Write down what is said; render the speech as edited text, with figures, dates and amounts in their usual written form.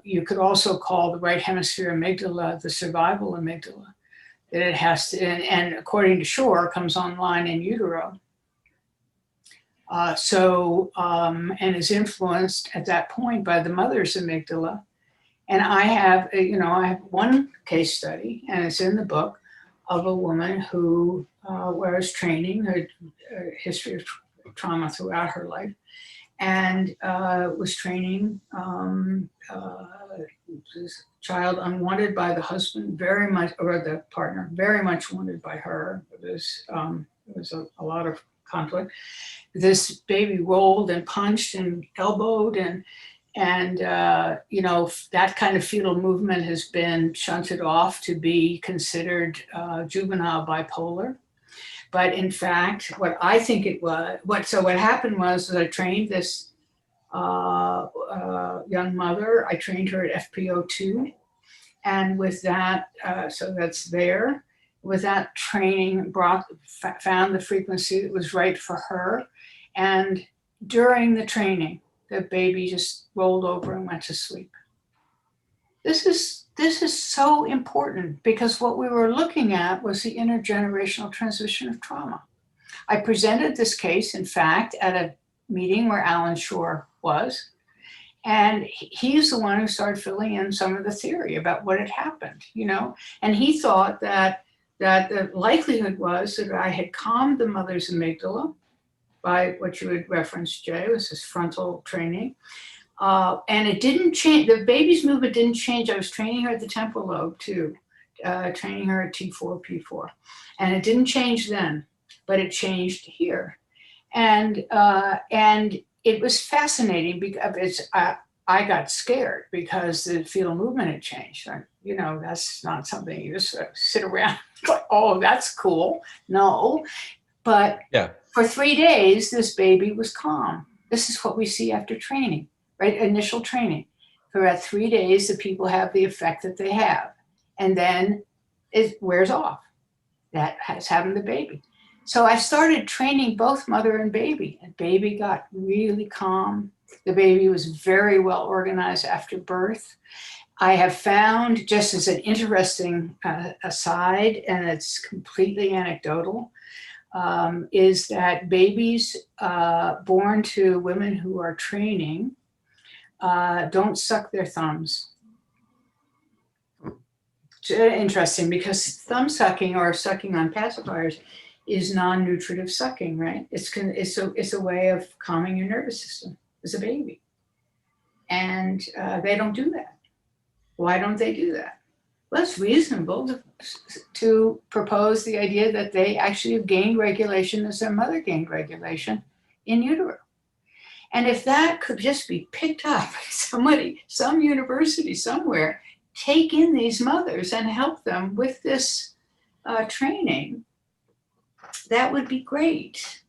you could also call the right hemisphere amygdala the survival amygdala. That it has to, and according to Shore, comes online in utero. And is influenced at that point by the mother's amygdala. And I have one case study, and it's in the book, of a woman who was training, her history of trauma throughout her life, and was training this child unwanted by the husband, very much, or the partner, very much wanted by her. There was a lot of conflict. This baby rolled and punched and elbowed, and that kind of fetal movement has been shunted off to be considered juvenile bipolar. But in fact, what I think it was, what happened was that I trained this young mother. I trained her at FPO2. And with that, so that's there. With that training, found the frequency that was right for her. And during the training, the baby just rolled over and went to sleep. This is so important, because what we were looking at was the intergenerational transmission of trauma. I presented this case, in fact, at a meeting where Alan Shore was, and he's the one who started filling in some of the theory about what had happened, and he thought that the likelihood was that I had calmed the mother's amygdala by what you had referenced, Jay, was this frontal training. And it didn't change, the baby's movement didn't change. I was training her at the temporal lobe too, training her at T4, P4. And it didn't change then, but it changed here. And it was fascinating because I got scared because the fetal movement had changed. That's not something you just sit around like, oh, that's cool. No, but yeah. For 3 days, this baby was calm. This is what we see after training, right? Initial training. For about 3 days, the people have the effect that they have. And then it wears off. That has happened to the baby. So I started training both mother and baby. And baby got really calm. The baby was very well organized after birth. I have found, just as an interesting aside, and it's completely anecdotal, is that babies born to women who are training don't suck their thumbs. It's interesting, because thumb sucking or sucking on pacifiers is non-nutritive sucking, right? It's a way of calming your nervous system as a baby. And they don't do that. Why don't they do that? Well, it's reasonable to propose the idea that they actually have gained regulation as their mother gained regulation in utero. And if that could just be picked up by somebody, some university somewhere, take in these mothers and help them with this training, that would be great.